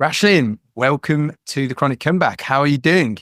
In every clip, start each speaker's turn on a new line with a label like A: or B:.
A: Rashlin, welcome to the Chronic Comeback. How are you doing?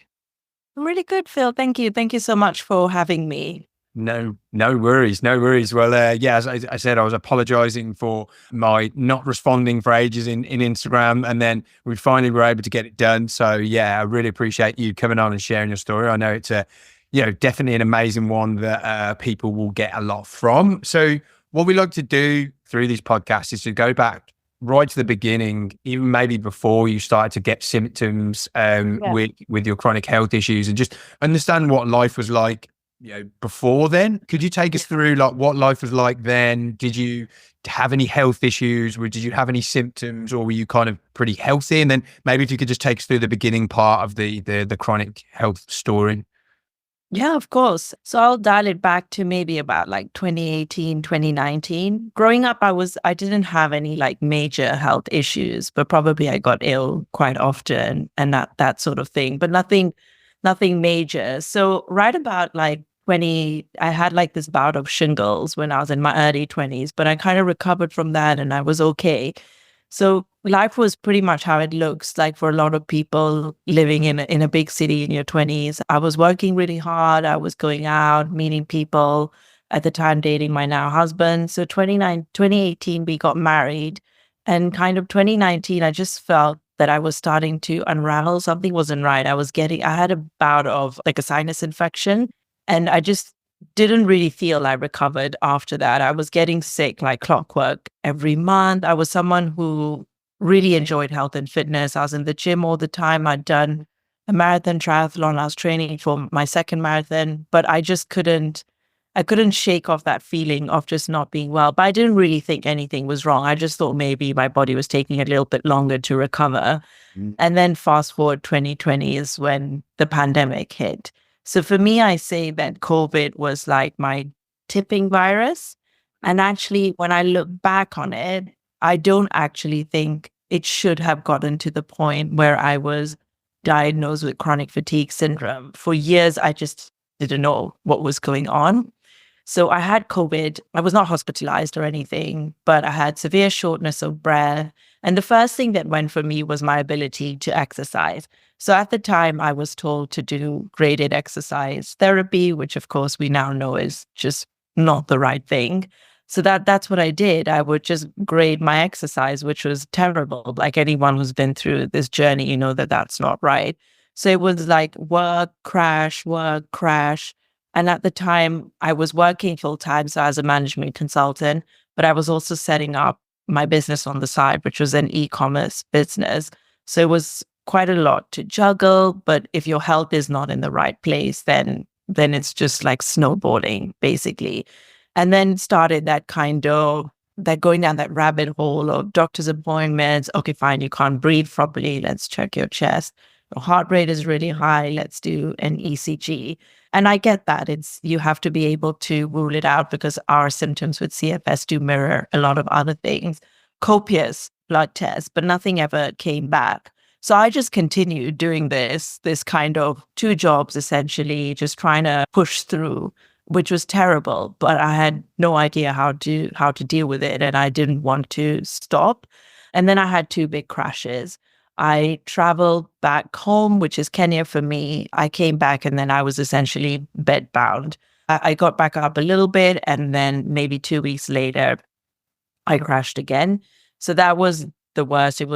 B: I'm really good, Phil. Thank you. Thank you so much for having me.
A: No worries, no worries. Well, yeah, as I said, I was apologizing for my not responding for ages in Instagram, and then we finally were able to get it done. So, yeah, I really appreciate you coming on and sharing your story. I know it's definitely an amazing one that people will get a lot from. So, what we like to do through these podcasts is to go back right to the beginning, even maybe before you started to get symptoms
B: Yeah.
A: with your chronic health issues, and just understand what life was like before then. Could you take us through like what life was like then? Did you have any health issues, or did you have any symptoms, or were you kind of pretty healthy? And then maybe if you could just take us through the beginning part of the chronic health story.
B: Yeah, of course. So I'll dial it back to maybe about like 2018, 2019. Growing up, I didn't have any like major health issues, but probably I got ill quite often and that sort of thing, but nothing major. So right about like 20, I had like this bout of shingles when I was in my early 20s, but I kind of recovered from that and I was okay. So life was pretty much how it looks like for a lot of people living in a big city in your 20s. I was working really hard. I was going out, meeting people, at the time dating my now husband. So 2018, we got married. And kind of 2019, I just felt that I was starting to unravel. Something wasn't right. I had a bout of like a sinus infection, and I just didn't really feel I recovered after that. I was getting sick like clockwork every month. I was someone who really enjoyed health and fitness. I was in the gym all the time. I'd done a marathon triathlon. I was training for my second marathon, but I couldn't shake off that feeling of just not being well. But I didn't really think anything was wrong. I just thought maybe my body was taking a little bit longer to recover. And then fast forward 2020 is when the pandemic hit. So for me, I say that COVID was like my tipping virus. And actually, when I look back on it, I don't actually think it should have gotten to the point where I was diagnosed with chronic fatigue syndrome. For years, I just didn't know what was going on. So I had COVID. I was not hospitalized or anything, but I had severe shortness of breath. And the first thing that went for me was my ability to exercise. So at the time, I was told to do graded exercise therapy, which of course we now know is just not the right thing. So that's what I did. I would just grade my exercise, which was terrible. Like anyone who's been through this journey, you know that that's not right. So it was like work, crash, work, crash. And at the time, I was working full time, so as a management consultant, but I was also setting up my business on the side, which was an e-commerce business. So it was quite a lot to juggle. But if your health is not in the right place, then it's just like snowballing, basically. And then started that going down that rabbit hole of doctor's appointments. Okay, fine, you can't breathe properly. Let's check your chest. Your heart rate is really high. Let's do an ECG. And I get that. You have to be able to rule it out because our symptoms with CFS do mirror a lot of other things. Copious blood tests, but nothing ever came back. So I just continued doing this kind of two jobs essentially, just trying to push through, which was terrible, but I had no idea how to deal with it, and I didn't want to stop. And then I had two big crashes. I traveled back home, which is Kenya for me. I came back and then I was essentially bedbound. I got back up a little bit, and then maybe 2 weeks later, I crashed again. So that was the worst. I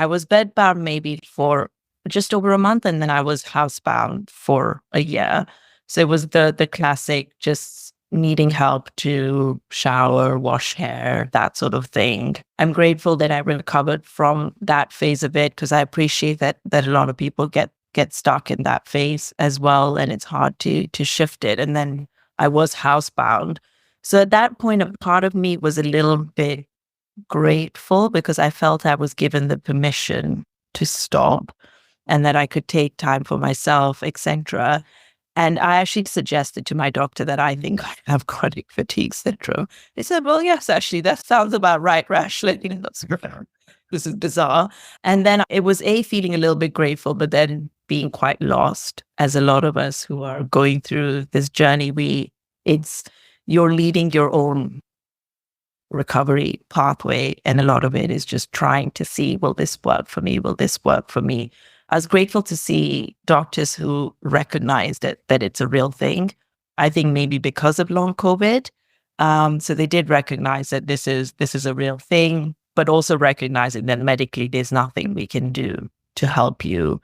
B: was bedbound maybe for just over a month, and then I was housebound for a year. So it was the classic, just needing help to shower, wash hair, that sort of thing. I'm grateful that I recovered from that phase of it because I appreciate that a lot of people get stuck in that phase as well, and it's hard to shift it. And then I was housebound. So at that point, a part of me was a little bit grateful because I felt I was given the permission to stop and that I could take time for myself, etc. And I actually suggested to my doctor that I think I have chronic fatigue syndrome. They said, well, yes, actually, that sounds about right, Rashlin. This is bizarre. And then it was feeling a little bit grateful, but then being quite lost, as a lot of us who are going through this journey, you're leading your own recovery pathway. And a lot of it is just trying to see, will this work for me? Will this work for me? I was grateful to see doctors who recognized that it's a real thing. I think maybe because of long COVID. So they did recognize that this is a real thing, but also recognizing that medically there's nothing we can do to help you.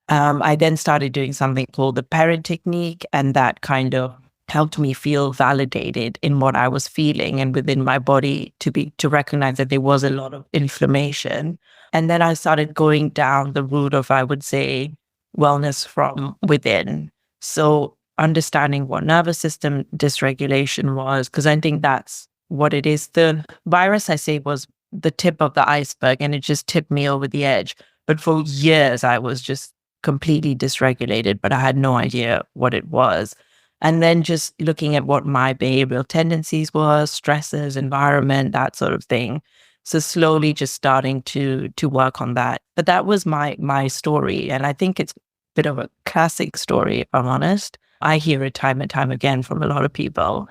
B: I then started doing something called the parent technique, and that kind of helped me feel validated in what I was feeling and within my body to recognize that there was a lot of inflammation. And then I started going down the route of, I would say, wellness from within. So understanding what nervous system dysregulation was, because I think that's what it is. The virus, I say, was the tip of the iceberg, and it just tipped me over the edge. But for years, I was just completely dysregulated, but I had no idea what it was. And then just looking at what my behavioral tendencies was, stresses, environment, that sort of thing. So slowly just starting to work on that. But that was my story. And I think it's a bit of a classic story, if I'm honest. I hear it time and time again from a lot of people.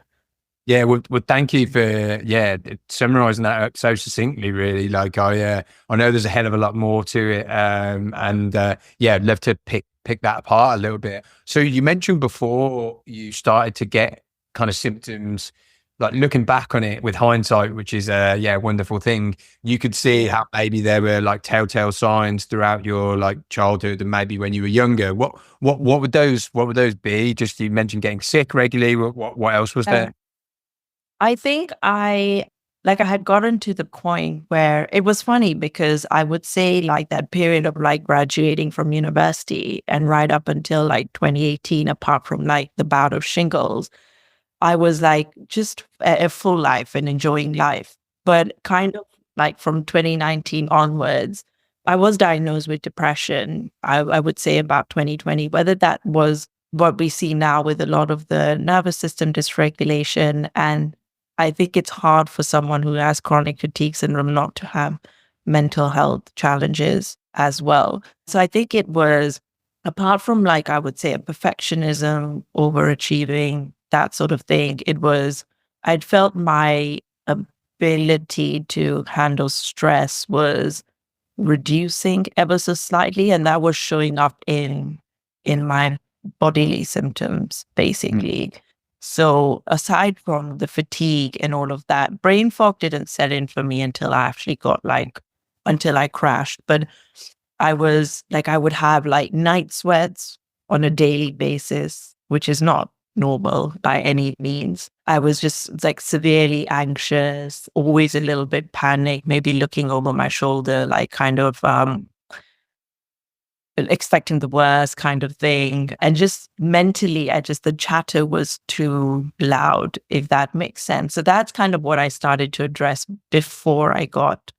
A: Yeah, well, thank you for summarizing that up so succinctly. Really, like I know there's a hell of a lot more to it, I'd love to pick that apart a little bit. So you mentioned before you started to get kind of symptoms, like looking back on it with hindsight, which is a wonderful thing. You could see how maybe there were like telltale signs throughout your like childhood and maybe when you were younger. What would those be? Just you mentioned getting sick regularly. What else was there?
B: I think I had gotten to the point where it was funny because I would say like that period of like graduating from university and right up until like 2018, apart from like the bout of shingles, I was like just a full life and enjoying life. But kind of like from 2019 onwards, I was diagnosed with depression. I would say about 2020, whether that was what we see now with a lot of the nervous system dysregulation. And I think it's hard for someone who has chronic fatigue syndrome not to have mental health challenges as well. So I think it was, apart from like, I would say a perfectionism, overachieving, that sort of thing, it was, I'd felt my ability to handle stress was reducing ever so slightly. And that was showing up in my bodily symptoms, basically. So aside from the fatigue and all of that, brain fog didn't set in for me until I crashed. But I would have like night sweats on a daily basis, which is not normal by any means. I was just like severely anxious, always a little bit panicked, maybe looking over my shoulder, like kind of expecting the worst kind of thing. And just mentally, the chatter was too loud, if that makes sense. So that's kind of what I started to address before I got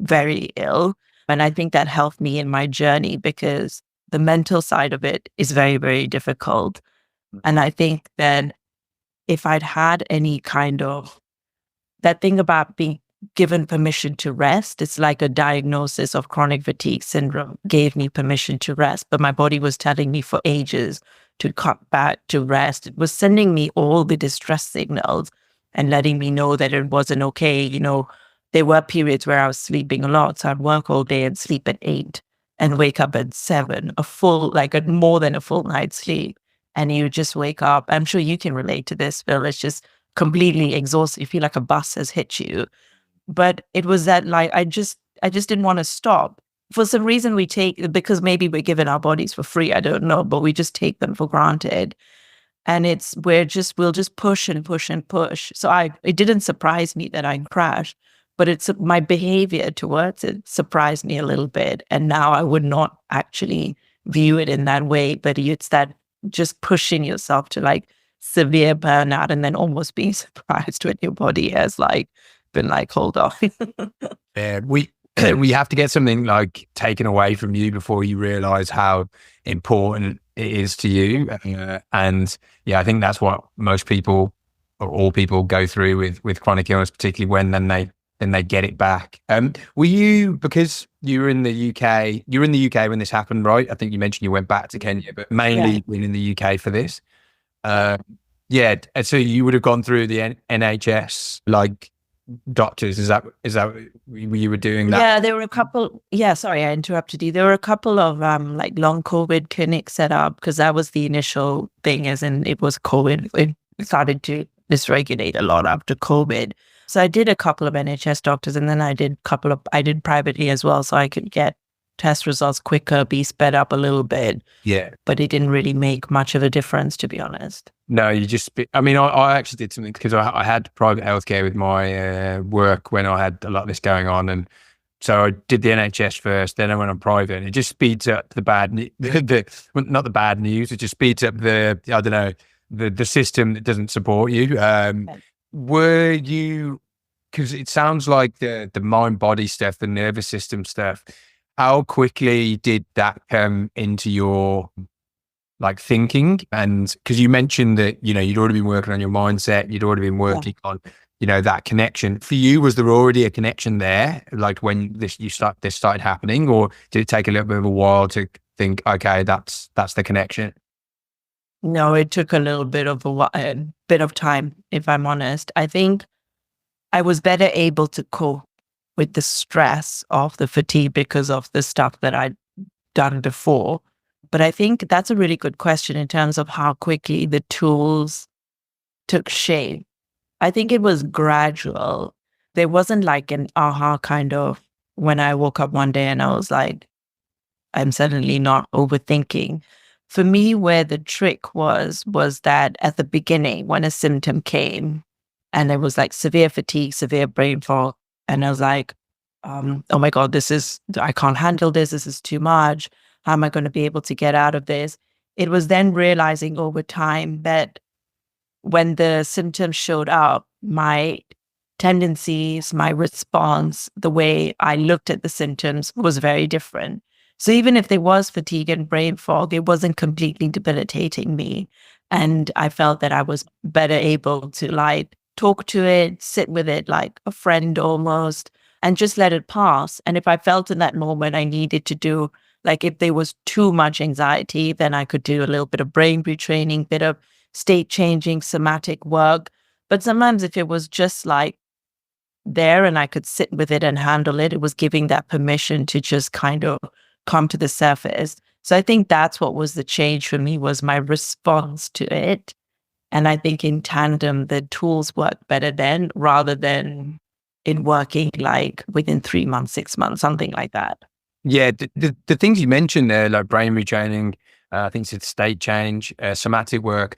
B: very ill. And I think that helped me in my journey because the mental side of it is very, very difficult. And I think that if I'd had any kind of that thing about being given permission to rest, it's like a diagnosis of chronic fatigue syndrome gave me permission to rest, but my body was telling me for ages to cut back, to rest. It was sending me all the distress signals and letting me know that it wasn't okay. You know, there were periods where I was sleeping a lot. So I'd work all day and sleep at 8 and wake up at 7, more than a full night's sleep. And you just wake up. I'm sure you can relate to this, Phil. It's just completely exhausted. You feel like a bus has hit you. But it was that like, I just didn't want to stop. For some reason because maybe we're given our bodies for free, I don't know, but we just take them for granted. And we'll just push and push and push. So it didn't surprise me that I crashed, but it's my behavior towards it surprised me a little bit. And now I would not actually view it in that way, but it's that just pushing yourself to like severe burnout and then almost being surprised when your body has like been like, hold off.
A: Yeah, we have to get something like taken away from you before you realize how important it is to you. And yeah, I think that's what most people or all people go through with chronic illness, particularly when then they get it back. Were you, because you were in the UK, when this happened, right? I think you mentioned you went back to Kenya, but mainly in the UK for this. Yeah. So you would have gone through the NHS, like doctors? Is that you were doing that?
B: Yeah, there were a couple. Yeah, sorry, I interrupted you. There were a couple of like long COVID clinics set up because that was the initial thing, as in it was COVID. It started to dysregulate a lot after COVID. So I did a couple of NHS doctors, and then I did privately as well, so I could get test results quicker, be sped up a little bit.
A: Yeah.
B: But it didn't really make much of a difference, to be honest.
A: No, I mean, I actually did something because I had private healthcare with my work when I had a lot of this going on. And so I did the NHS first, then I went on private, and it just speeds up the well, not the bad news. It just speeds up I don't know, the system that doesn't support you. Were you, because it sounds like the mind body stuff, the nervous system stuff, how quickly did that come into your like thinking? And because you mentioned that, you'd already been working on your mindset, you'd already been working on, that connection. For you, was there already a connection there? Like when this started happening, or did it take a little bit of a while to think, okay, that's the connection?
B: No, it took a little bit of a bit of time, if I'm honest. I think I was better able to cope with the stress of the fatigue because of the stuff that I'd done before. But I think that's a really good question in terms of how quickly the tools took shape. I think it was gradual. There wasn't like an aha kind of when I woke up one day and I was like, I'm suddenly not overthinking. For me, where the trick was that at the beginning, when a symptom came and it was like severe fatigue, severe brain fog, and I was like, oh my God, I can't handle this. This is too much. How am I going to be able to get out of this? It was then realizing over time that when the symptoms showed up, my tendencies, my response, the way I looked at the symptoms was very different. So even if there was fatigue and brain fog, it wasn't completely debilitating me. And I felt that I was better able to like talk to it, sit with it like a friend almost, and just let it pass. And if I felt in that moment I needed to do, like if there was too much anxiety, then I could do a little bit of brain retraining, bit of state changing, somatic work. But sometimes if it was just like there and I could sit with it and handle it, it was giving that permission to just kind of come to the surface. So I think that's what was the change for me, was my response to it. And I think in tandem, the tools work better then rather than it working like within 3 months, 6 months, something like that.
A: Yeah, the things you mentioned there, like brain retraining, I think it's state change, somatic work.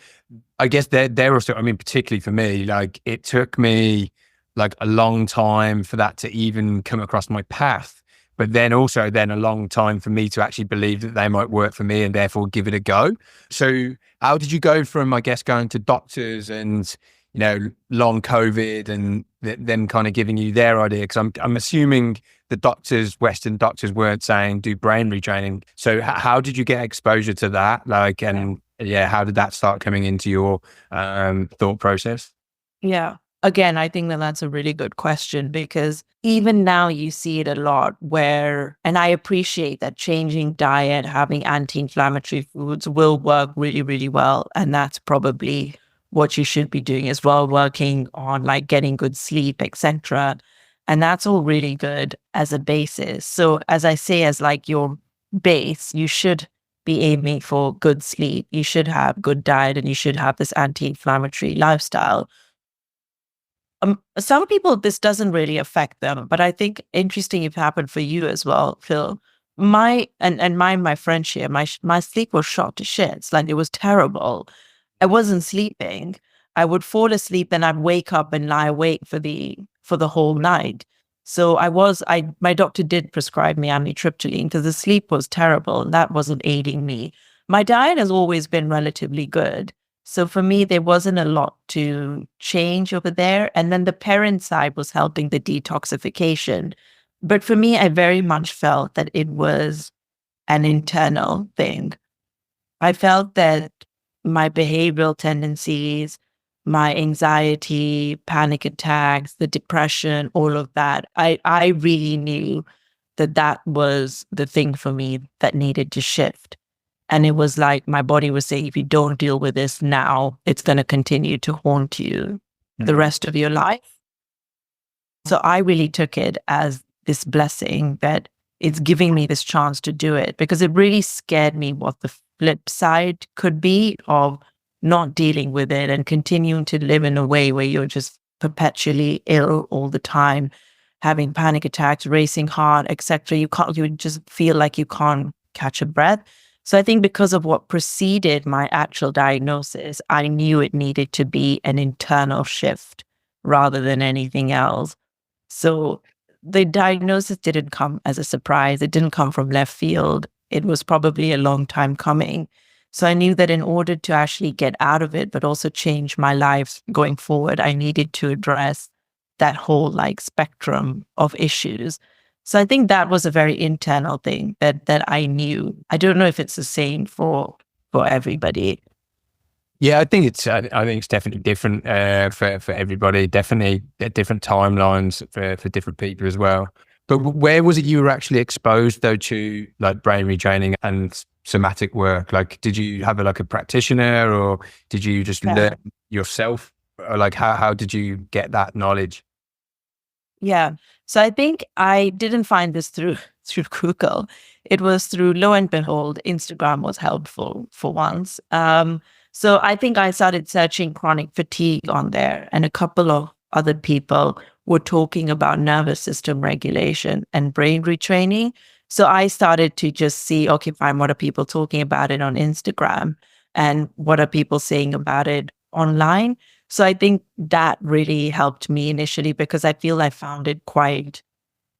A: I guess they're also, I mean, particularly for me, like it took me like a long time for that to even come across my path. But then also a long time for me to actually believe that they might work for me and therefore give it a go. So how did you go from, I guess, going to doctors and, long COVID and them kind of giving you their idea? Because I'm assuming the Western doctors weren't saying do brain retraining. So how did you get exposure to that? Like, and how did that start coming into your thought process?
B: Yeah. Again, I think that that's a really good question because even now you see it a lot and I appreciate that changing diet, having anti-inflammatory foods will work really, really well. And that's probably what you should be doing as well, working on like getting good sleep, etc. And that's all really good as a basis. So as I say, as like your base, you should be aiming for good sleep. You should have good diet and you should have this anti-inflammatory lifestyle. Some people, this doesn't really affect them, but I think interesting if it happened for you as well, Phil. My friend here, my sleep was shot to shit. Like it was terrible. I wasn't sleeping. I would fall asleep, then I'd wake up and lie awake for the whole night. So my doctor did prescribe me amitriptyline because the sleep was terrible and that wasn't aiding me. My diet has always been relatively good. So for me, there wasn't a lot to change over there. And then the parent side was helping the detoxification. But for me, I very much felt that it was an internal thing. I felt that my behavioral tendencies, my anxiety, panic attacks, the depression, all of that, I really knew that that was the thing for me that needed to shift. And it was like my body was saying, if you don't deal with this now, it's going to continue to haunt you the rest of your life. So I really took it as this blessing that it's giving me this chance to do it, because it really scared me what the flip side could be of not dealing with it and continuing to live in a way where you're just perpetually ill all the time, having panic attacks, racing heart, etc. You just feel like you can't catch a breath. So I think because of what preceded my actual diagnosis, I knew it needed to be an internal shift rather than anything else. So the diagnosis didn't come as a surprise. It didn't come from left field. It was probably a long time coming. So I knew that in order to actually get out of it, but also change my life going forward, I needed to address that whole like spectrum of issues. So I think that was a very internal thing that I knew. I don't know if it's the same for everybody.
A: Yeah, I think it's definitely different for everybody. Definitely at different timelines for different people as well. But where was it you were actually exposed though to like brain retraining and somatic work? Like, did you have a practitioner, or did you just learn yourself? Or like, how did you get that knowledge?
B: Yeah. So I think I didn't find this through Google. It was through, lo and behold, Instagram was helpful for once. So I think I started searching chronic fatigue on there, and a couple of other people were talking about nervous system regulation and brain retraining. So I started to just see, okay, fine, what are people talking about it on Instagram, and what are people saying about it online? So I think that really helped me initially, because I feel I found it quite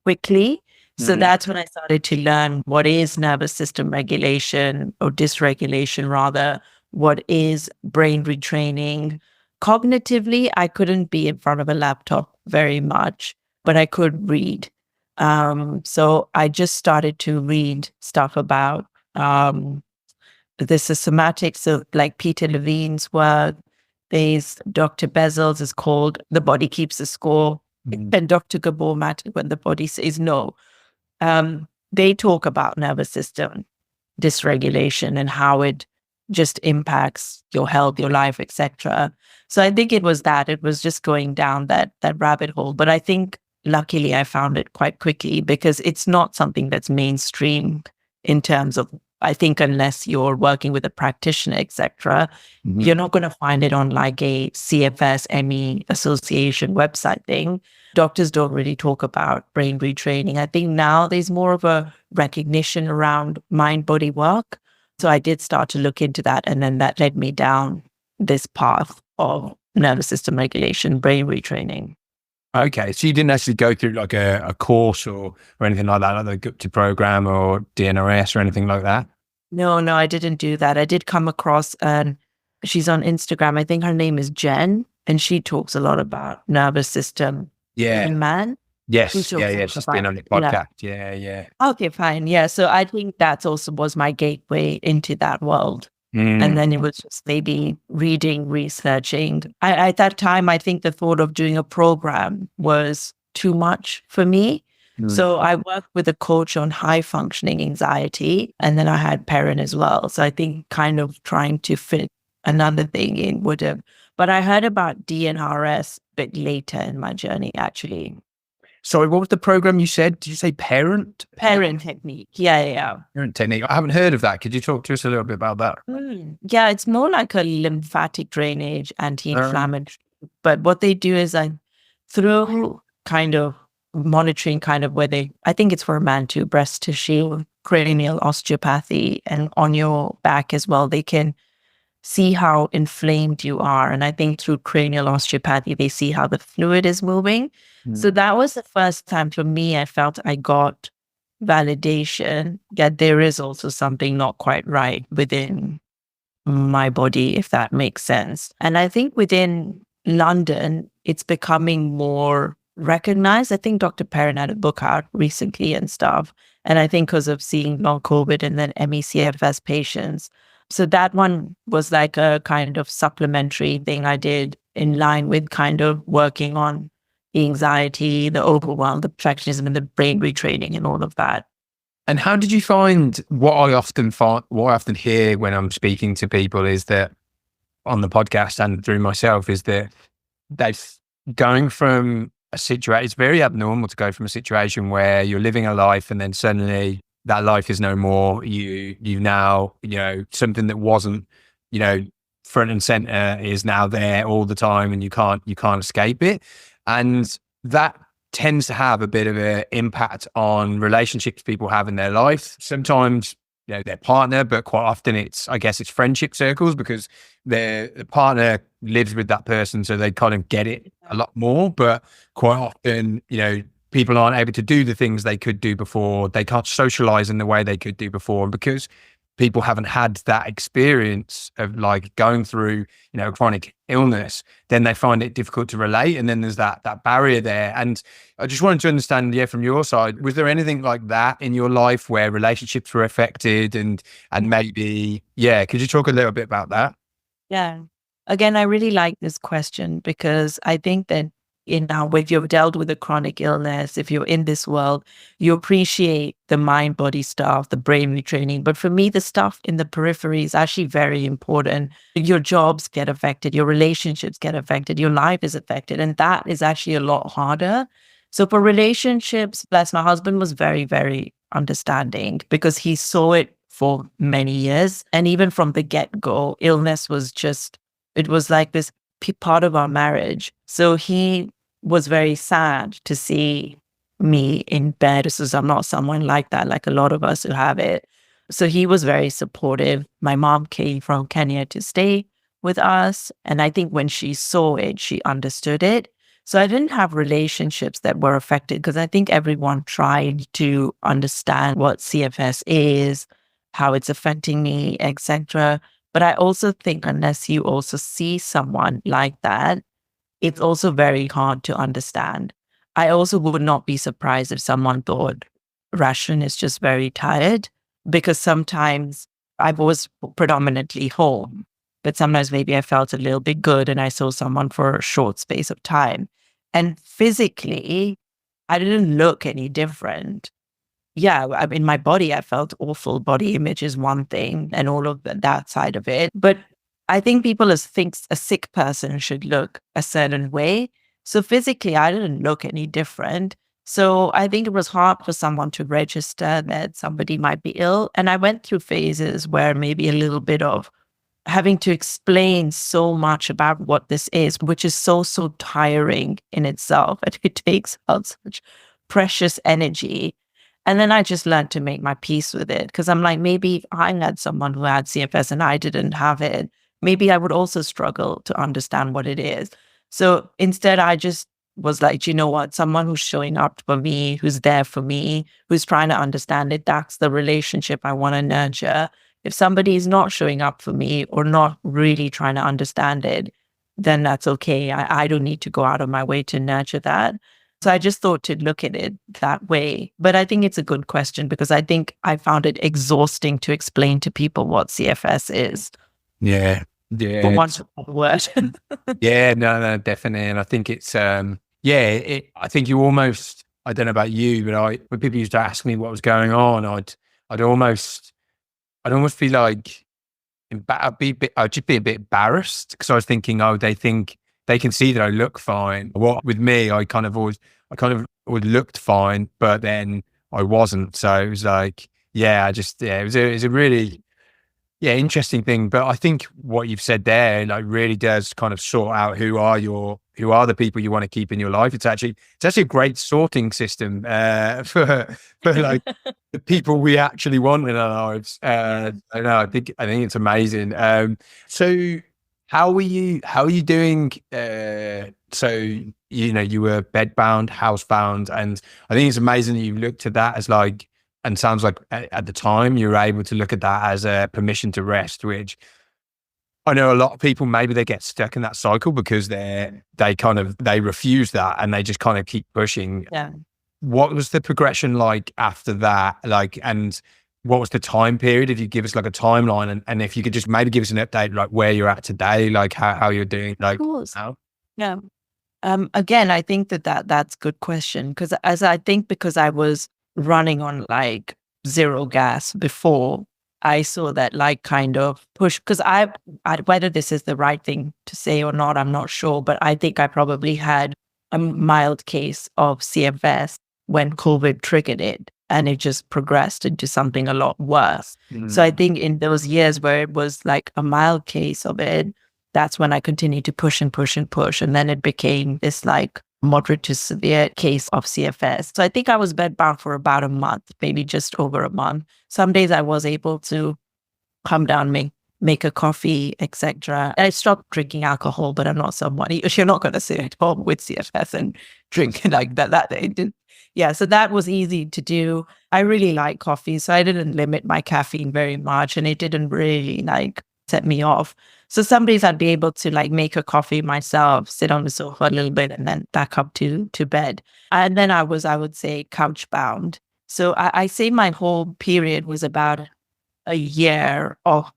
B: quickly. So that's when I started to learn what is nervous system regulation, or dysregulation rather, what is brain retraining. Cognitively, I couldn't be in front of a laptop very much, but I could read. So I just started to read stuff about this is somatic. So like Peter Levine's work, there's Dr. Bezel's is called The Body Keeps the Score. And Dr. Gabor Mate, When the Body Says No. They talk about nervous system dysregulation and how it just impacts your health, your life, etc. So I think it was that. It was just going down that rabbit hole. But I think luckily I found it quite quickly, because it's not something that's mainstream in terms of, I think, unless you're working with a practitioner, etc., you're not going to find it on like a CFS ME association website thing. Doctors don't really talk about brain retraining. I think now there's more of a recognition around mind-body work. So I did start to look into that, and then that led me down this path of nervous system regulation, brain retraining.
A: Okay, so you didn't actually go through like a course or anything like that, like the Gupta program or DNRS or anything like that?
B: No, I didn't do that. I did come across, she's on Instagram. I think her name is Jen, and she talks a lot about nervous system.
A: Yeah.
B: Man.
A: Yes. Yeah. She's been on the podcast. Yeah.
B: Okay, fine. Yeah. So I think that's also was my gateway into that world. And then it was just maybe reading, researching. At that time, I think the thought of doing a program was too much for me. So I worked with a coach on high functioning anxiety, and then I had Perrin as well. So I think kind of trying to fit another thing in would have, but I heard about DNRS a bit later in my journey, actually.
A: Sorry, what was the program you said? Did you say parent?
B: Parent technique. Yeah.
A: Parent technique. I haven't heard of that. Could you talk to us a little bit about that?
B: Yeah, it's more like a lymphatic drainage, anti-inflammatory. But what they do is through kind of monitoring kind of where I think it's for a man too, breast tissue, cranial osteopathy, and on your back as well, they can see how inflamed you are. And I think through cranial osteopathy, they see how the fluid is moving. So that was the first time for me, I felt I got validation that there is also something not quite right within my body, if that makes sense. And I think within London, it's becoming more recognized. I think Dr. Perrin had a book out recently and stuff. And I think because of seeing long COVID and then ME/CFS patients. So that one was like a kind of supplementary thing I did in line with kind of working on the anxiety, the overwhelm, the perfectionism, and the brain retraining and all of that.
A: And how did you find what I often hear when I'm speaking to people is that on the podcast and through myself is that they're going from a situation, it's very abnormal to go from a situation where you're living a life and then suddenly that life is no more. You now, something that wasn't, front and center is now there all the time, and you can't escape it. And that tends to have a bit of an impact on relationships people have in their life. Sometimes, their partner, but quite often I guess it's friendship circles, because the partner lives with that person, so they kind of get it a lot more. But quite often, people aren't able to do the things they could do before. They can't socialize in the way they could do before. And because people haven't had that experience of like going through, chronic illness, then they find it difficult to relate. And then there's that barrier there. And I just wanted to understand, from your side, was there anything like that in your life where relationships were affected, and maybe, could you talk a little bit about that?
B: Yeah. Again, I really like this question, because I think that when you've dealt with a chronic illness, if you're in this world, you appreciate the mind body stuff, the brain retraining. But for me, the stuff in the periphery is actually very important. Your jobs get affected, your relationships get affected, your life is affected. And that is actually a lot harder. So for relationships, bless, my husband was very, very understanding, because he saw it for many years. And even from the get-go, illness was it was like this part of our marriage. So he was very sad to see me in bed. So I'm not someone like that, like a lot of us who have it. So he was very supportive. My mom came from Kenya to stay with us. And I think when she saw it, she understood it. So I didn't have relationships that were affected, because I think everyone tried to understand what CFS is, how it's affecting me, etc. But I also think unless you also see someone like that, it's also very hard to understand. I also would not be surprised if someone thought Rashlin is just very tired, because sometimes I was predominantly home, but sometimes maybe I felt a little bit good and I saw someone for a short space of time. And physically, I didn't look any different. Yeah, in my body, I felt awful. Body image is one thing, and all of that side of it. But I think people think a sick person should look a certain way. So physically, I didn't look any different. So I think it was hard for someone to register that somebody might be ill. And I went through phases where maybe a little bit of having to explain so much about what this is, which is so tiring in itself. And it takes out such precious energy. And then I just learned to make my peace with it, because I'm like, maybe if I had someone who had CFS and I didn't have it, maybe I would also struggle to understand what it is. So instead, I just was like, you know what, someone who's showing up for me, who's there for me, who's trying to understand it, that's the relationship I want to nurture. If somebody is not showing up for me or not really trying to understand it, then that's okay. I don't need to go out of my way to nurture that. So I just thought to look at it that way. But I think it's a good question, because I think I found it exhausting to explain to people what CFS is.
A: Yeah.
B: For want of a word.
A: Yeah, no, definitely. And I think it's, I think you almost, I don't know about you, but when people used to ask me what was going on, I'd almost feel like I'd just be a bit embarrassed, because I was thinking, they think they can see that I look fine. What with me, I kind of always looked fine, but then I wasn't. So it was like, it was a really, interesting thing. But I think what you've said there, like, really does kind of sort out who are the people you want to keep in your life. It's actually a great sorting system for like the people we actually want in our lives. I know. I think it's amazing. So how are you doing? So you were bedbound, housebound, and I think it's amazing that you looked at that as like. And sounds like at the time you were able to look at that as a permission to rest, which I know a lot of people, maybe they get stuck in that cycle because they refuse that and they just kind of keep pushing.
B: Yeah.
A: What was the progression like after that? Like, and what was the time period? If you give us like a timeline, and if you could just maybe give us an update, like where you're at today, like how you're doing, like
B: Of course.
A: now.
B: Yeah. Again, I think that's a good question, because I was running on like zero gas before, I saw that like kind of push, because I whether this is the right thing to say or not, I'm not sure, but I think I probably had a mild case of CFS when COVID triggered it, and it just progressed into something a lot worse. So I think in those years where it was like a mild case of it, that's when I continued to push and push and push. And then it became this like moderate to severe case of CFS. So I think I was bedbound for about a month, maybe just over a month. Some days I was able to come down, make a coffee, etc. I stopped drinking alcohol, but I'm not somebody, you're not going to sit at home with CFS and drink like that day. Yeah, so that was easy to do. I really like coffee, so I didn't limit my caffeine very much, and it didn't really like set me off. So some days I'd be able to like make a coffee myself, sit on the sofa a little bit, and then back up to bed. And then I would say, couch bound. So I say my whole period was about a year of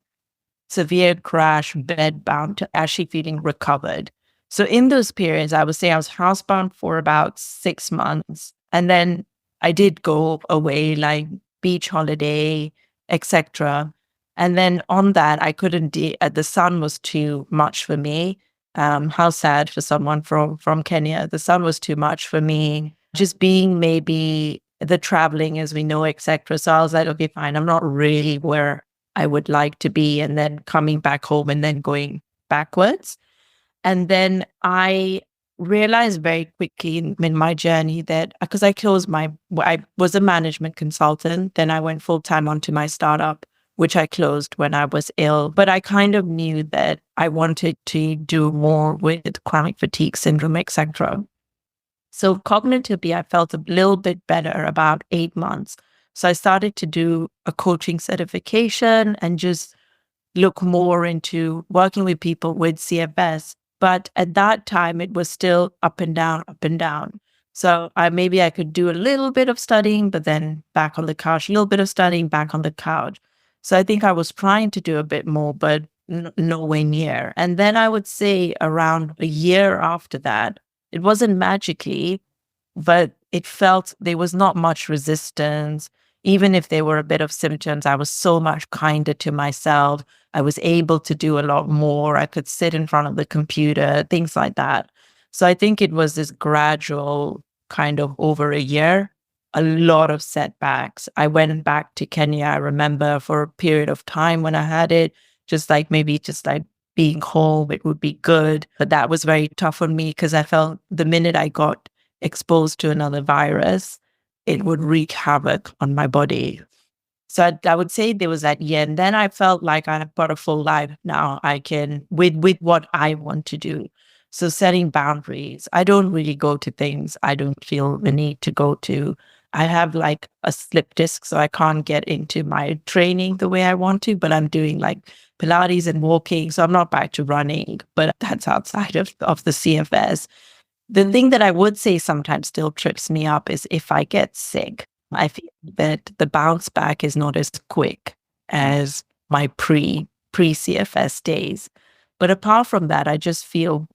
B: severe crash, bed bound, to actually feeling recovered. So in those periods, I would say I was housebound for about 6 months. And then I did go away, like beach holiday, etc. And then on that, I couldn't the sun was too much for me. How sad for someone from Kenya. The sun was too much for me. Just being maybe the traveling as we know, etc. So I was like, okay, fine. I'm not really where I would like to be, and then coming back home and then going backwards. And then I realized very quickly in my journey that because I was a management consultant, then I went full time onto my startup, which I closed when I was ill. But I kind of knew that I wanted to do more with chronic fatigue syndrome, etc. So cognitively, I felt a little bit better about 8 months. So I started to do a coaching certification and just look more into working with people with CFS. But at that time, it was still up and down, up and down. So maybe I could do a little bit of studying, but then back on the couch, a little bit of studying, back on the couch. So I think I was trying to do a bit more, but nowhere near. And then I would say around a year after that, it wasn't magically, but it felt there was not much resistance. Even if there were a bit of symptoms, I was so much kinder to myself. I was able to do a lot more. I could sit in front of the computer, things like that. So I think it was this gradual kind of over a year, a lot of setbacks. I went back to Kenya, I remember, for a period of time when I had it, just like being home, it would be good. But that was very tough on me because I felt the minute I got exposed to another virus, it would wreak havoc on my body. So I would say there was that year. And then I felt like I've got a full life now. I can, with what I want to do. So setting boundaries. I don't really go to things I don't feel the need to go to. I have like a slip disc, so I can't get into my training the way I want to, but I'm doing like Pilates and walking. So I'm not back to running, but that's outside of the CFS. The thing that I would say sometimes still trips me up is if I get sick, I feel that the bounce back is not as quick as my pre-CFS days. But apart from that, I just feel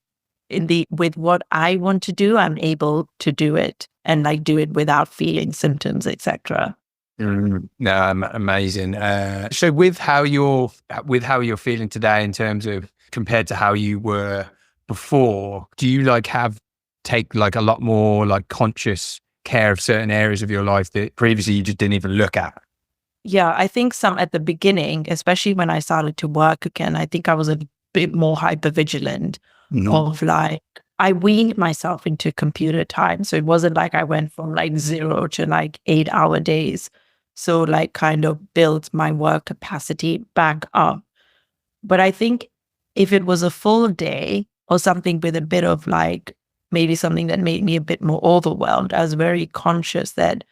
B: with what I want to do, I'm able to do it and like do it without feeling symptoms, etc.
A: No, amazing. So with how you're feeling today in terms of compared to how you were before, do you take like a lot more like conscious care of certain areas of your life that previously you just didn't even look at?
B: Yeah, I think some at the beginning, especially when I started to work again, I think I was a bit more hypervigilant of like, I weaned myself into computer time. So it wasn't like I went from like 0 to like 8-hour days. So like kind of built my work capacity back up. But I think if it was a full day or something with a bit of like, maybe something that made me a bit more overwhelmed, I was very conscious that,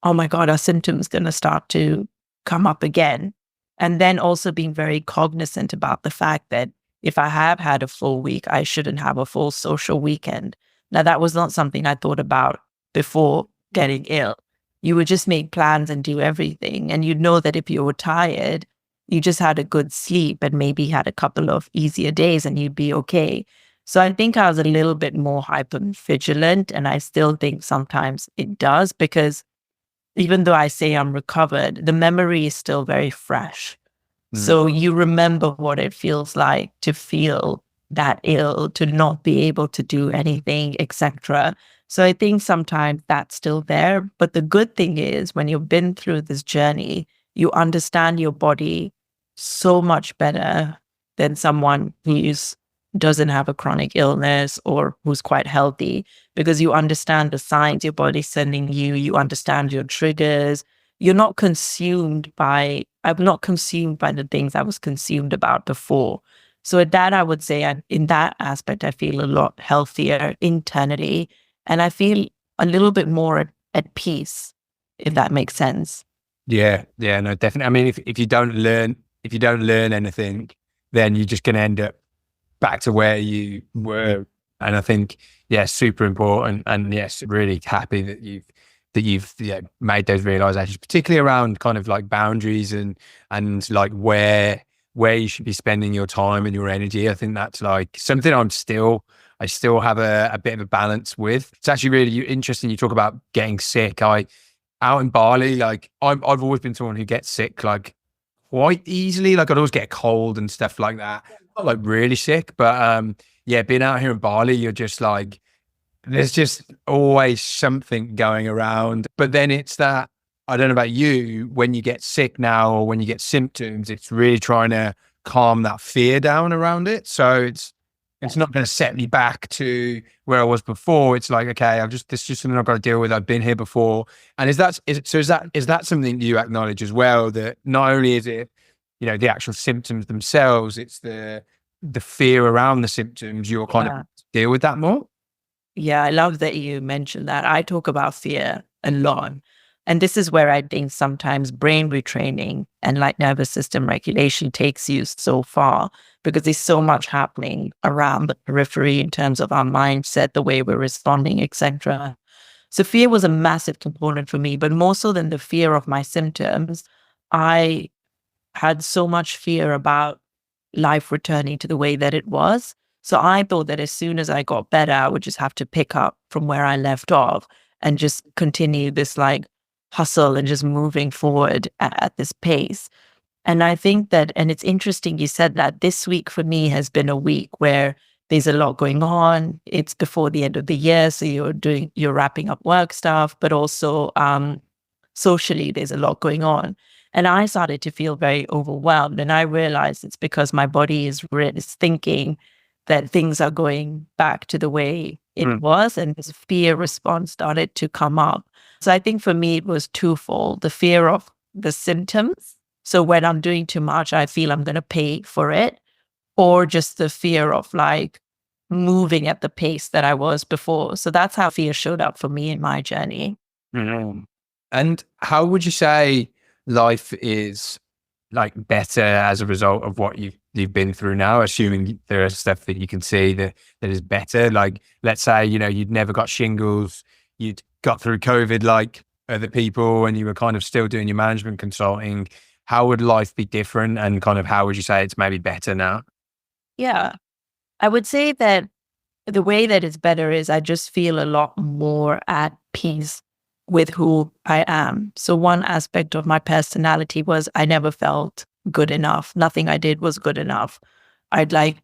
B: oh my God, our symptoms going to start to come up again. And then also being very cognizant about the fact that if I have had a full week, I shouldn't have a full social weekend. Now, that was not something I thought about before getting ill. You would just make plans and do everything. And you'd know that if you were tired, you just had a good sleep and maybe had a couple of easier days and you'd be okay. So I think I was a little bit more hyper vigilant. And I still think sometimes it does, because even though I say I'm recovered, the memory is still very fresh. So you remember what it feels like to feel that ill, to not be able to do anything, etc. So I think sometimes that's still there. But the good thing is when you've been through this journey, you understand your body so much better than someone who's doesn't have a chronic illness or who's quite healthy, because you understand the signs your body's sending you, you understand your triggers. You're not consumed by, I'm not consumed by the things I was consumed about before. So at that, I would say in that aspect, I feel a lot healthier internally. And I feel a little bit more at peace, if that makes sense.
A: Yeah, yeah, no, definitely. I mean, if you don't learn anything, then you're just going to end up back to where you were. And I think, yeah, super important. And yes, really happy that you've made those realizations, particularly around kind of like boundaries and like where you should be spending your time and your energy. I think that's like something I still have a bit of a balance with. It's actually really interesting. You talk about getting sick. Out in Bali, like I've always been someone who gets sick like quite easily. Like I'd always get a cold and stuff like that. Not like really sick, but yeah, being out here in Bali, you're just like, there's just always something going around. But then it's that, I don't know about you, when you get sick now or when you get symptoms, it's really trying to calm that fear down around it. So it's not going to set me back to where I was before. It's like, okay, this is just something I've got to deal with. I've been here before. And is that something you acknowledge as well? That not only is it, the actual symptoms themselves, it's the fear around the symptoms, you're kind of deal with that more?
B: Yeah, I love that you mentioned that. I talk about fear a lot. And this is where I think sometimes brain retraining and like nervous system regulation takes you so far, because there's so much happening around the periphery in terms of our mindset, the way we're responding, etc. So fear was a massive component for me, but more so than the fear of my symptoms, I had so much fear about life returning to the way that it was. So I thought that as soon as I got better, I would just have to pick up from where I left off and just continue this like hustle and just moving forward at this pace. And I think that, and it's interesting you said that, this week for me has been a week where there's a lot going on. It's before the end of the year, so you're wrapping up work stuff, but also socially there's a lot going on. And I started to feel very overwhelmed, and I realized it's because my body is thinking that things are going back to the way it was, and this fear response started to come up. So I think for me, it was twofold: the fear of the symptoms. So when I'm doing too much, I feel I'm going to pay for it, or just the fear of like moving at the pace that I was before. So that's how fear showed up for me in my journey.
A: Mm. And how would you say life is like better as a result of what you've been through now, assuming there is stuff that you can see that is better? Like, let's say, you'd never got shingles, you'd got through COVID like other people, and you were kind of still doing your management consulting. How would life be different? And kind of how would you say it's maybe better now?
B: Yeah, I would say that the way that it's better is I just feel a lot more at peace with who I am. So one aspect of my personality was I never felt good enough. Nothing I did was good enough. I'd like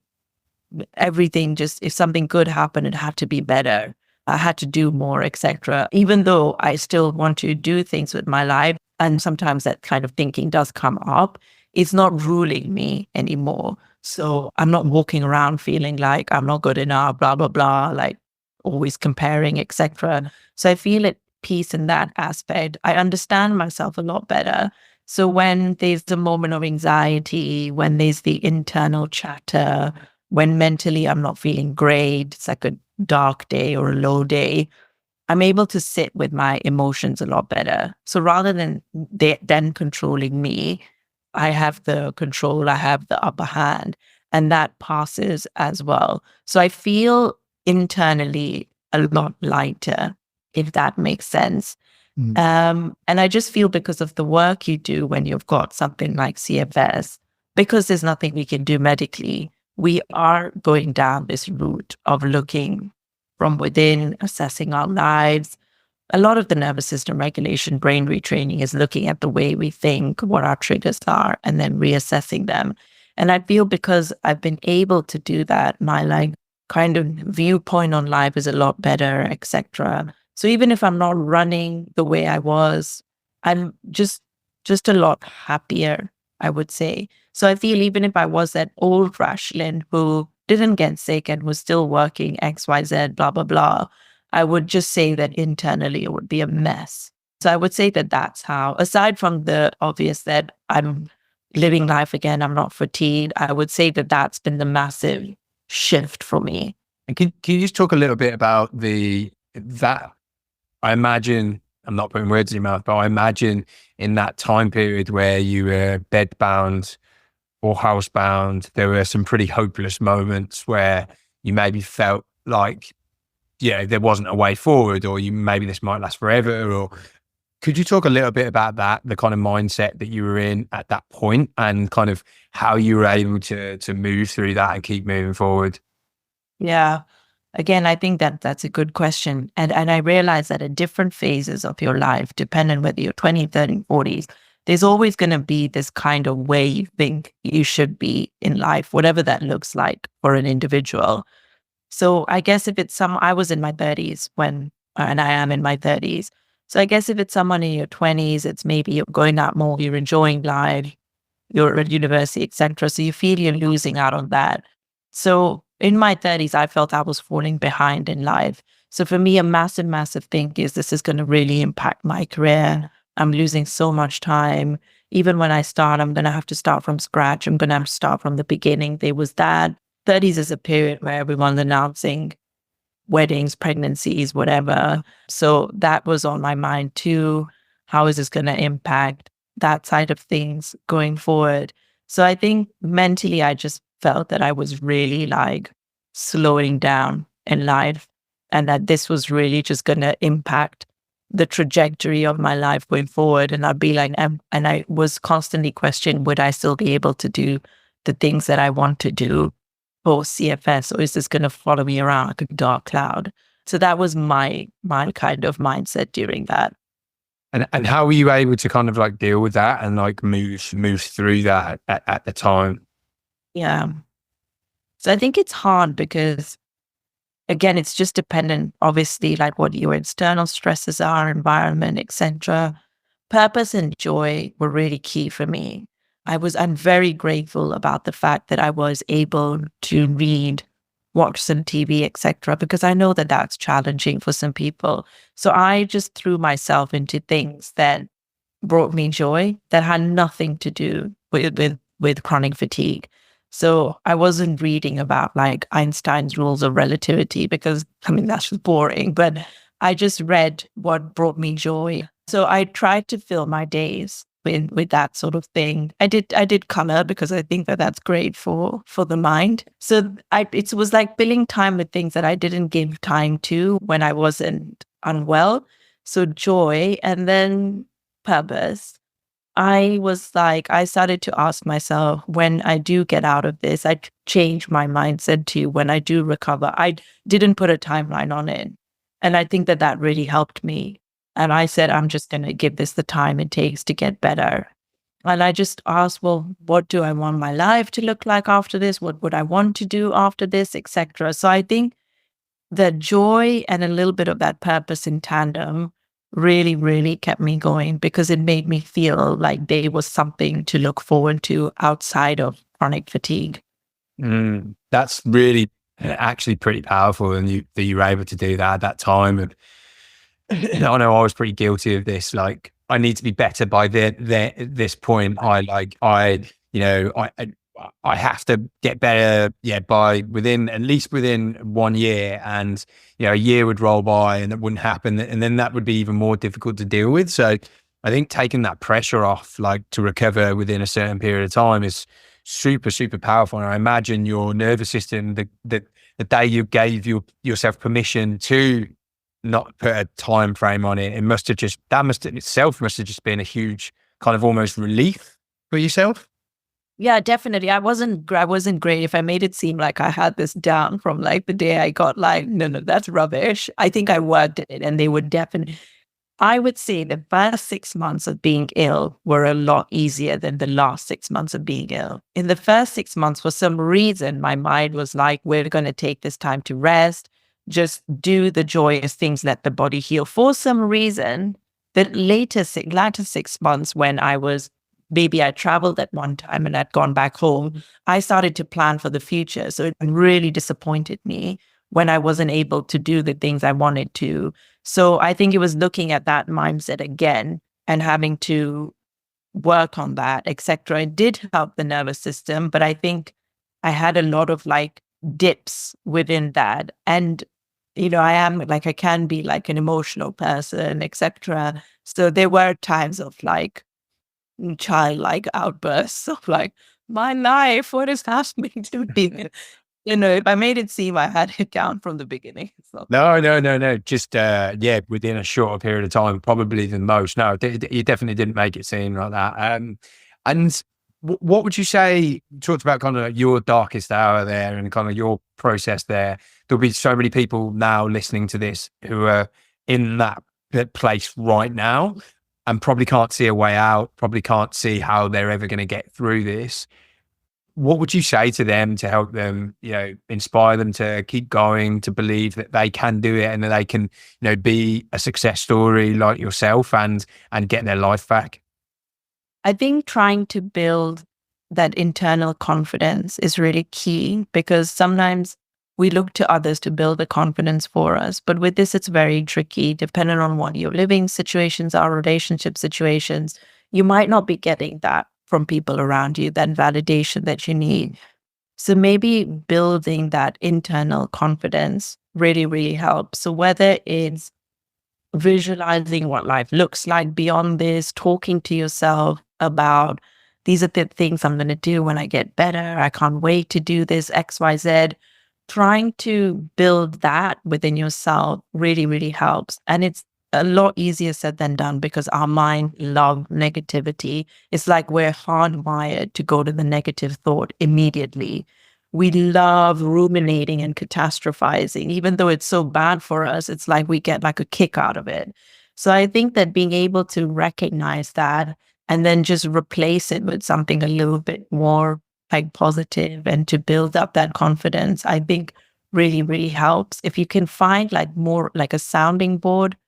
B: everything, just if something good happened, it had to be better. I had to do more, etc. Even though I still want to do things with my life, and sometimes that kind of thinking does come up, it's not ruling me anymore. So I'm not walking around feeling like I'm not good enough, blah, blah, blah, like always comparing, etc. So I feel at peace in that aspect. I understand myself a lot better. So when there's the moment of anxiety, when there's the internal chatter, when mentally I'm not feeling great, it's like a dark day or a low day, I'm able to sit with my emotions a lot better. So rather than then controlling me, I have the control, I have the upper hand, and that passes as well. So I feel internally a lot lighter, if that makes sense. And I just feel because of the work you do when you've got something like CFS, because there's nothing we can do medically, we are going down this route of looking from within, assessing our lives. A lot of the nervous system regulation, brain retraining is looking at the way we think, what our triggers are, and then reassessing them. And I feel because I've been able to do that, my like kind of viewpoint on life is a lot better, etc. So even if I'm not running the way I was, I'm just a lot happier, I would say. So I feel even if I was that old Rashlin who didn't get sick and was still working XYZ, blah, blah, blah, I would just say that internally it would be a mess. So I would say that that's how, aside from the obvious that I'm living life again, I'm not fatigued, I would say that that's been the massive shift for me.
A: And can you just talk a little bit about that? I imagine, I'm not putting words in your mouth, but I imagine in that time period where you were bedbound or housebound, there were some pretty hopeless moments where you maybe felt like, there wasn't a way forward, or maybe this might last forever. Or could you talk a little bit about that, the kind of mindset that you were in at that point, and kind of how you were able to move through that and keep moving forward?
B: Yeah. Again, I think that that's a good question. And I realize that at different phases of your life, depending whether you're 20, 30, 40s, there's always going to be this kind of way you think you should be in life, whatever that looks like for an individual. So I guess if it's I was in my 30s and I am in my 30s. So I guess if it's someone in your 20s, it's maybe you're going out more, you're enjoying life, you're at university, etc. So you feel you're losing out on that. So in my 30s, I felt I was falling behind in life. So for me, a massive, massive thing is this is going to really impact my career. I'm losing so much time. Even when I start, I'm going to have to start from scratch. I'm going to have to start from the beginning. There was that. 30s is a period where everyone's announcing weddings, pregnancies, whatever. So that was on my mind too. How is this going to impact that side of things going forward? So I think mentally, I just felt that I was really like slowing down in life, and that this was really just going to impact the trajectory of my life going forward. And I'd be like, and I was constantly questioning, would I still be able to do the things that I want to do for CFS, or is this going to follow me around like a dark cloud? So that was my kind of mindset during that.
A: And how were you able to kind of like deal with that and like move through that at the time?
B: Yeah. So I think it's hard because, again, it's just dependent, obviously, like what your external stresses are, environment, etc. Purpose and joy were really key for me. I'm very grateful about the fact that I was able to read, watch some TV, etc., because I know that that's challenging for some people. So I just threw myself into things that brought me joy that had nothing to do with chronic fatigue. So I wasn't reading about like Einstein's rules of relativity because I mean that's just boring, but I just read what brought me joy. So I tried to fill my days with that sort of thing. I did color because I think that that's great for the mind. So it was like filling time with things that I didn't give time to when I wasn't unwell. So joy, and then purpose. I started to ask myself, when I do get out of this, I change my mindset to when I do recover. I didn't put a timeline on it. And I think that that really helped me. And I said, I'm just going to give this the time it takes to get better. And I just asked, well, what do I want my life to look like after this? What would I want to do after this, etc. So I think the joy and a little bit of that purpose in tandem really, really kept me going because it made me feel like there was something to look forward to outside of chronic fatigue.
A: That's really actually pretty powerful, and that you were able to do that at that time. And I know I was pretty guilty of this. Like, I need to be better by this point. I have to get better, by at least within 1 year. And, a year would roll by and that wouldn't happen. And then that would be even more difficult to deal with. So I think taking that pressure off, like to recover within a certain period of time is super, super powerful. And I imagine your nervous system, the day you gave yourself permission to not put a time frame on it, that must have just been a huge kind of almost relief for yourself.
B: Yeah, definitely. I wasn't great. If I made it seem like I had this down from like the day I got like, no, that's rubbish. I think I worked at it, and they would definitely, I would say the first 6 months of being ill were a lot easier than the last 6 months of being ill. In the first 6 months, for some reason, my mind was like, we're going to take this time to rest, just do the joyous things, let the body heal. For some reason, the latter 6 months, when maybe I traveled at one time and I'd gone back home, I started to plan for the future. So it really disappointed me when I wasn't able to do the things I wanted to. So I think it was looking at that mindset again and having to work on that, etc. It did help the nervous system, but I think I had a lot of like dips within that. And, I can be like an emotional person, etc. So there were times of like childlike outbursts of like, my life, what is happening to me? If I made it seem I had it down from the beginning. So.
A: No. Just, within a shorter period of time, probably than most. No, you definitely didn't make it seem like that. And what would you say, you talked about kind of your darkest hour there and kind of your process there. There'll be so many people now listening to this who are in that place right now and probably can't see a way out, probably can't see how they're ever going to get through this. What would you say to them to help them, inspire them to keep going, to believe that they can do it and that they can, be a success story like yourself and get their life back?
B: I think trying to build that internal confidence is really key, because sometimes we look to others to build the confidence for us. But with this, it's very tricky, depending on what your living situations are, relationship situations. You might not be getting that from people around you, that validation that you need. So maybe building that internal confidence really, really helps. So whether it's visualizing what life looks like beyond this, talking to yourself about, these are the things I'm going to do when I get better. I can't wait to do this, X, Y, Z. Trying to build that within yourself really, really helps. And it's a lot easier said than done, because our mind loves negativity. It's like we're hardwired to go to the negative thought immediately. We love ruminating and catastrophizing. Even though it's so bad for us, it's like we get like a kick out of it. So I think that being able to recognize that and then just replace it with something a little bit more like positive, and to build up that confidence, I think really, really helps. If you can find like more like a sounding board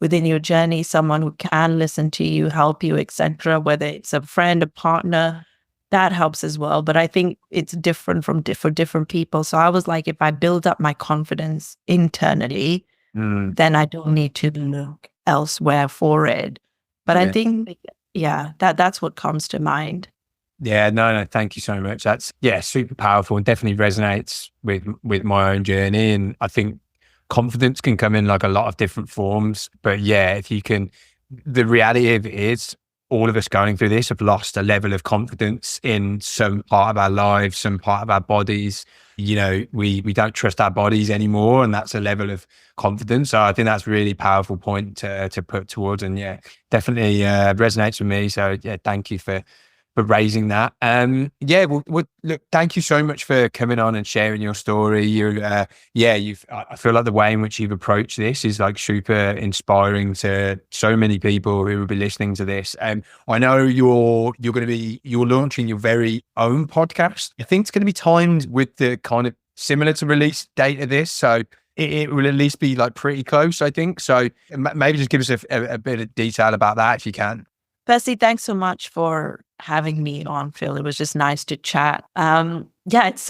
B: within your journey, someone who can listen to you, help you, etc., whether it's a friend, a partner, that helps as well. But I think it's different for different people. So I was like, if I build up my confidence internally, then I don't need to look elsewhere for it. But I think, that's what comes to mind.
A: Yeah, no, thank you so much. That's super powerful and definitely resonates with my own journey. And I think confidence can come in like a lot of different forms. But if you can, the reality of it is all of us going through this have lost a level of confidence in some part of our lives, some part of our bodies. We don't trust our bodies anymore, and that's a level of confidence. So I think that's a really powerful point to put towards, and definitely resonates with me. So thank you for raising that. Look, thank you so much for coming on and sharing your story. I feel like the way in which you've approached this is like super inspiring to so many people who will be listening to this. I know you're launching your very own podcast. I think it's going to be timed with the kind of similar to release date of this. So it will at least be like pretty close, I think. So maybe just give us a bit of detail about that if you can.
B: Firstly, thanks so much for having me on, Phil. It was just nice to chat. So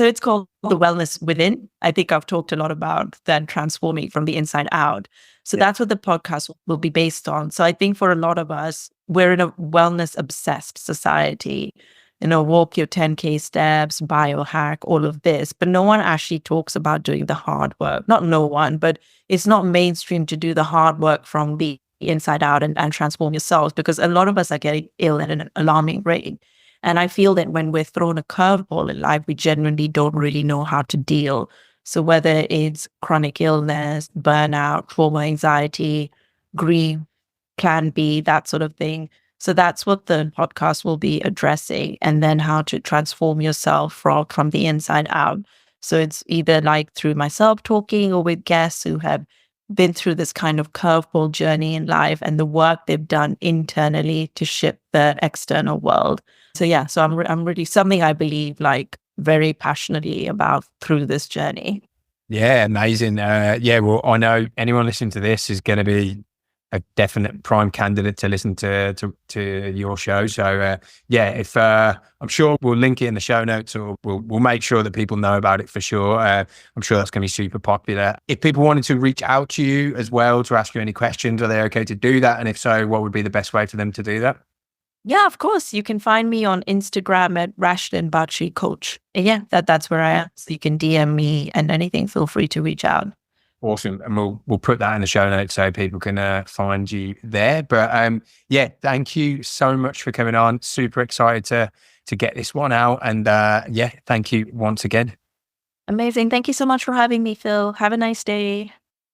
B: it's called The Wellness Within. I think I've talked a lot about that, transforming from the inside out. So that's what the podcast will be based on. So I think for a lot of us, we're in a wellness obsessed society. Walk your 10K steps, biohack, all of this. But no one actually talks about doing the hard work. Not no one, but it's not mainstream to do the hard work from the inside out and transform yourselves, because a lot of us are getting ill at an alarming rate. And I feel that when we're thrown a curveball in life, we genuinely don't really know how to deal. So whether it's chronic illness, burnout, trauma, anxiety, grief, plan B, that sort of thing. So that's what the podcast will be addressing, and then how to transform yourself from the inside out. So it's either like through myself talking or with guests who have been through this kind of curveball journey in life and the work they've done internally to shift the external world. So yeah, so I'm really something I believe like very passionately about through this journey.
A: Yeah, amazing. Yeah, well, I know anyone listening to this is going to be a definite prime candidate to listen to your show. So yeah, if I'm sure we'll link it in the show notes, or we'll make sure that people know about it for sure. I'm sure that's going to be super popular. If people wanted to reach out to you as well to ask you any questions, are they okay to do that? And if so, what would be the best way for them to do that?
B: Yeah, of course. You can find me on Instagram at Rashlin Bhachu Coach. And yeah, that's where I am. So you can DM me and anything. Feel free to reach out.
A: Awesome. And we'll put that in the show notes so people can find you there. But yeah, thank you so much for coming on. Super excited to get this one out. And yeah, thank you once again.
B: Amazing. Thank you so much for having me, Phil. Have a nice day.